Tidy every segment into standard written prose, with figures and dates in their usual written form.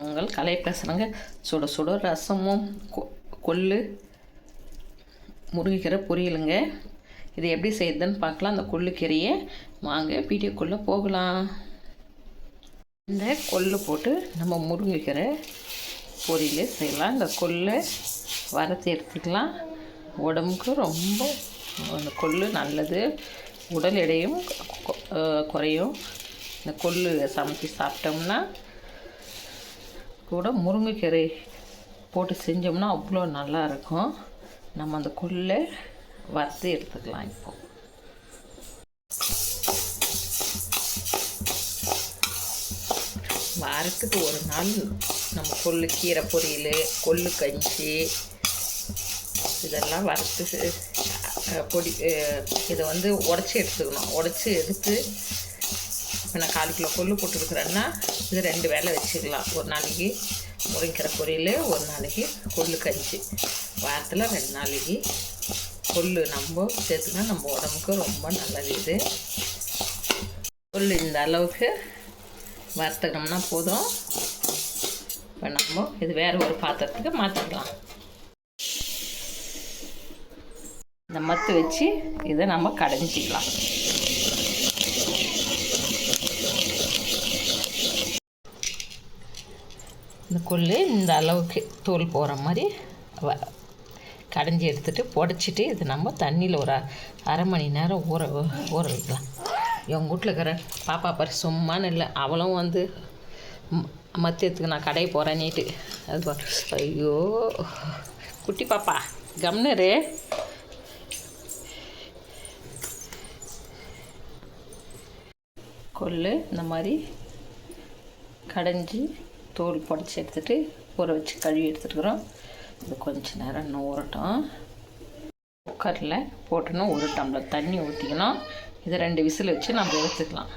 உங்கள் கலை பேசுகிறேங்க. சுட சுட ரசமும் கொள்ளு முருங்கைக்கீரை பொரியலுங்க. இது எப்படி செய்யுதுன்னு பார்க்கலாம். அந்த கொள்ளுக்கீரையை வாங்க வீடியோக்குள்ளே போகலாம். இந்த கொள்ளு போட்டு நம்ம முருங்கைக்கீரை பொரியல் செய்யலாம். இந்த கொள்ளை வறுத்து எடுத்துக்கலாம். உடம்புக்கு ரொம்ப அந்த கொள்ளு நல்லது, உடல் எடையும் குறையும். இந்த கொள்ளு சமைச்சி சாப்பிட்டோம்னா கூட முருங்கைக்கீரை போட்டு செஞ்சோம்னா அவ்வளோ நல்லாயிருக்கும். நம்ம அந்த கொள்ளை வறுத்து எடுத்துக்கலாம். இப்போது வாரத்துக்கு ஒரு நாள் நம்ம கொள்ளு கீரை பொரியல், கொள்ளு கஞ்சி இதெல்லாம் வறுத்து பொடி இதை உடச்சி எடுத்துக்கணும். உடச்சி எடுத்து இப்போ நான் 4 கிலோ கொள்ளு போட்டுருக்குறேன்னா இது 2 வேளை வச்சுக்கலாம். ஒரு நாளைக்கு முருங்கைக்கீரை பொரியல், ஒரு நாளைக்கு கொள்ளு கஞ்சி. வாரத்தில் 2 நாளைக்கு கொள்ளு நம்ம சேர்த்துனா நம்ம உடம்புக்கு ரொம்ப நல்லது. இது கொள்ளு இந்த அளவுக்கு வறுத்துக்கணும்னா போதும். இப்போ நம்ம இது வேறு ஒரு பாத்திரத்துக்கு மாற்றிக்கலாம். இந்த மத்து வச்சு இதை நம்ம கடைஞ்சிக்கலாம். இந்த கொள்ளு இந்த அளவுக்கு தோல் போகிற மாதிரி கடைஞ்சி எடுத்துகிட்டு புடச்சிட்டு இது நம்ம தண்ணியில் ஒரு அரை மணி நேரம் ஊற வைக்கலாம். எங்கள் வீட்டில் இருக்கிற பாப்பா பாரு சும்மான்னு இல்லை, அவளும் மத்தியத்துக்கு நான் கடையை போகிறேன்னிட்டு அது ஐயோ குட்டி பாப்பா கம்னரு. கொள்ளு இந்த மாதிரி கடைஞ்சி தோல் புடச்சி எடுத்துகிட்டு ஊற வச்சு கழுவி எடுத்துட்டுக்கிறோம். இது கொஞ்சம் நேரம் இன்னும் ஊறட்டும். குக்கரில் போட்டோன்னா 1 டம்ளர் தண்ணி ஊற்றிக்கணும். இதை 2 விசில் வச்சு நம்ம எடுத்துக்கலாம்.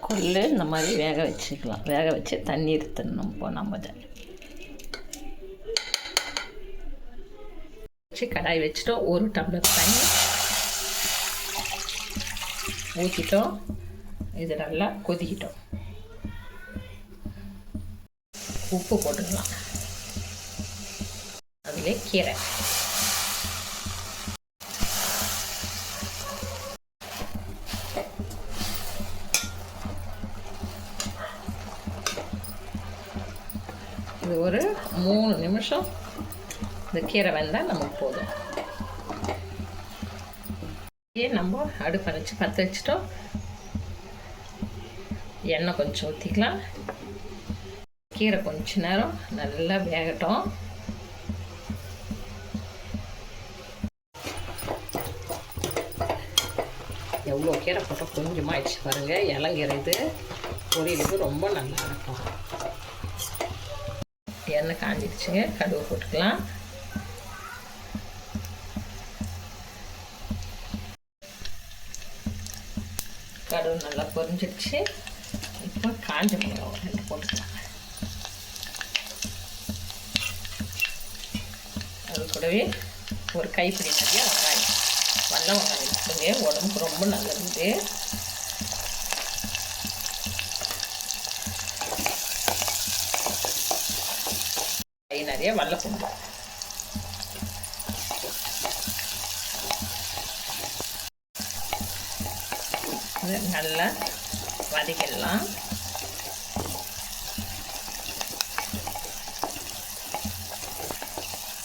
கொள்ளு இந்த மாதிரி வேக வச்சுக்கலாம். வேக வச்சு தண்ணி எடுத்துடணும். இப்போ நம்ம இதை வச்சு கடாய் வச்சுட்டோம். 1 டம்ளர் தண்ணி ஊற்றிட்டோம். இது நல்லா கொதிக்கிட்டோம். உப்பு போட்டுக்கலாம். அதிலே கீரை, இது ஒரு 3 நிமிஷம் இந்த கீரை வெந்தால் நமக்கு போதும். நம்ம அடுப்பை வச்சு பற்ற வச்சுட்டோம். எண்ணெய் கொஞ்சம் ஊற்றிக்கலாம். கீரை கொஞ்ச நேரம் நல்லா வேகட்டும். எவ்வளோ கீரை போட்டால் கொஞ்சமாக ஆயிடுச்சு பாருங்கள். இளங்கீரை இது பொரியலுக்கு ரொம்ப நல்லா இருக்கும். எண்ணெய் காஞ்சிடுச்சுங்க. கடுகு போட்டுக்கலாம். கடுகு நல்லா பொரிஞ்சிடுச்சு. இப்போ காஞ்ச மிளகாய் 2 போட்டுக்கலாம். அது கூடவே ஒரு கைப்பிடி நிறைய வெங்காயம், வெங்காயம் போடுங்க. உடம்புக்கு ரொம்ப நல்லது. கை நிறைய வெள்ளைப்பூண்டு, நல்லா வதக்கிடலாம்.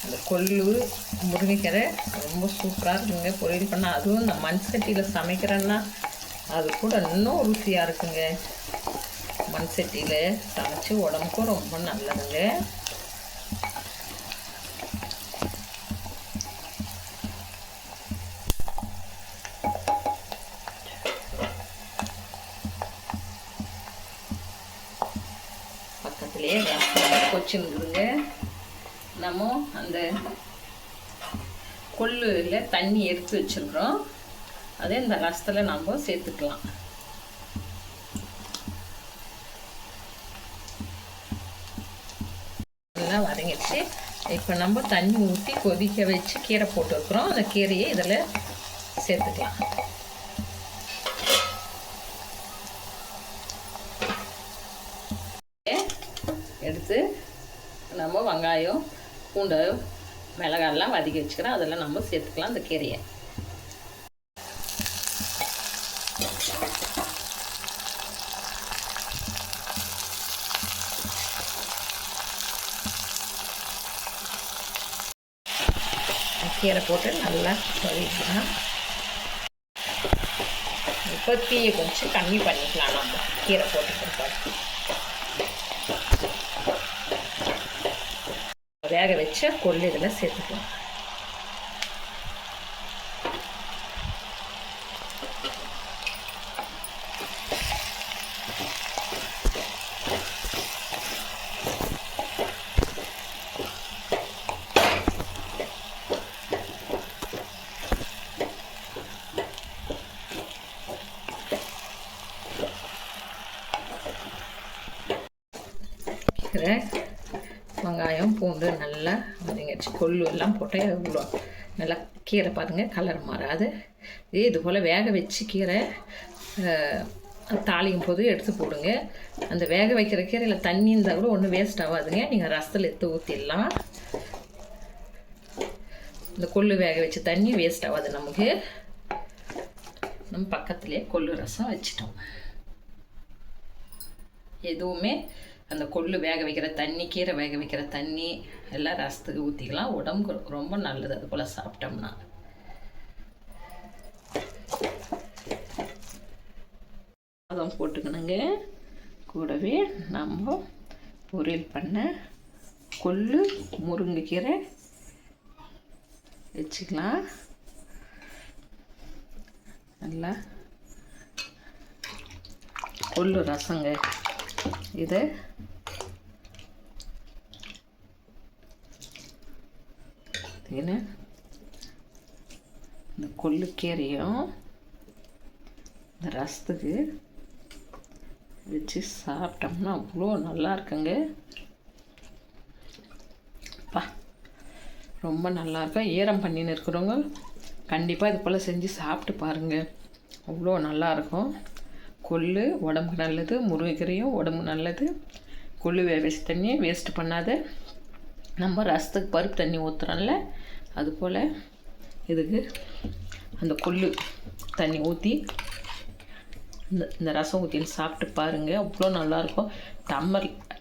அந்த கொள்ளு முருங்கைக்கீரை ரொம்ப சூப்பராக இருக்குங்க பொரியல் பண்ணால். அதுவும் இந்த மண் சட்டியில் சமைக்கிறேன்னா அது கூட இன்னும் ருசியாக இருக்குங்க. மண் சட்டியில் சமைச்சு உடம்புக்கும் ரொம்ப நல்லதுங்க. பக்கத்துலேயே கொச்சினுங்க. நம்ம அந்த கொள்ளுல தண்ணி எடுத்து வச்சுருக்குறோம். அதே இந்த ரசத்தில் நம்ம சேர்த்துக்கலாம். நல்லா வதங்கிடுச்சு. இப்போ நம்ம தண்ணி ஊற்றி கொதிக்க வச்சு கீரை போட்டுருக்குறோம். அந்த கீரையை இதில் சேர்த்துக்கலாம். எடுத்து நம்ம வெங்காயம் பூண்டு மிளகாயெல்லாம் வதக்கி வச்சுக்கிறோம். அதெல்லாம் நம்ம சேர்த்துக்கலாம் அந்த கீரையை. கீரை போட்டு நல்லா வதக்கிக்கலாம். இப்போ தீயை கொஞ்சம் கம்மி பண்ணிக்கலாம். நம்ம கீரை போட்டு வேக வச்ச கொள்ளு இதில் சேர்த்துக்கலாம். வெங்காயம் பூண்டு நல்லா வதங்கிடுச்சு. கொள்ளு எல்லாம் போட்டால் இவ்வளோ நல்லா கீரை பாருங்கள் கலர் மாறாது. இது போல் வேக வச்சு கீரை தாளிக்கும் போது எடுத்து போடுங்க. அந்த வேக வைக்கிற கீரையில் தண்ணி இருந்தால் கூட ஒன்றும் வேஸ்ட் ஆகாதுங்க. நீங்கள் ரசத்தில் எடுத்து ஊற்றிடலாம். இந்த கொள்ளு வேக வச்ச தண்ணி வேஸ்ட் ஆகாது நமக்கு. நம்ம பக்கத்துலேயே கொள்ளு ரசம் வச்சிட்டோம். எதுவுமே அந்த கொள்ளு வேக வைக்கிற தண்ணி கீரை வேக வைக்கிற தண்ணி எல்லாம் ரசத்துக்கு ஊற்றிக்கலாம். உடம்புக்கு ரொம்ப நல்லது அது போல் சாப்பிட்டோம்னா. அதம் போட்டுக்கணுங்க. கூடவே நம்ம பொரியல் பண்ண கொள்ளு முருங்கைக்கீரை வச்சுக்கலாம். நல்லா கொள்ளு ரசங்க இது. இந்த கொள்ளுக்கீரையும் இந்த ரசத்துக்கு வச்சு சாப்பிட்டோம்னா அவ்வளோ நல்லா இருக்குங்க. ரொம்ப நல்லாயிருக்கும். ஈரம் பண்ணின்னு இருக்கிறவங்க கண்டிப்பாக இது போல் செஞ்சு சாப்பிட்டு பாருங்கள். அவ்வளோ நல்லாயிருக்கும். கொள்ளு உடம்புக்கு நல்லது, முருங்கைக்கீரையும் உடம்புக்கு நல்லது. கொள்ளு வேஸ்ட் தண்ணி வேஸ்ட் பண்ணாத. நம்ம ரசத்துக்கு பருப்பு தண்ணி ஊற்றுறோம்ல அதுபோல் இதுக்கு அந்த கொள்ளு தண்ணி ஊற்றி இந்த ரசம் ஊற்றின்னு சாப்பிட்டு பாருங்கள். அவ்வளோ நல்லாயிருக்கும்.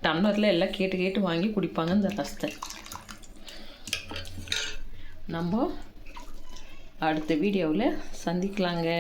டம்ளரில் எல்லாம் கேட்டு வாங்கி குடிப்பாங்க இந்த ரசத்தை. நம்ம அடுத்த வீடியோவில் சந்திக்கலாங்க.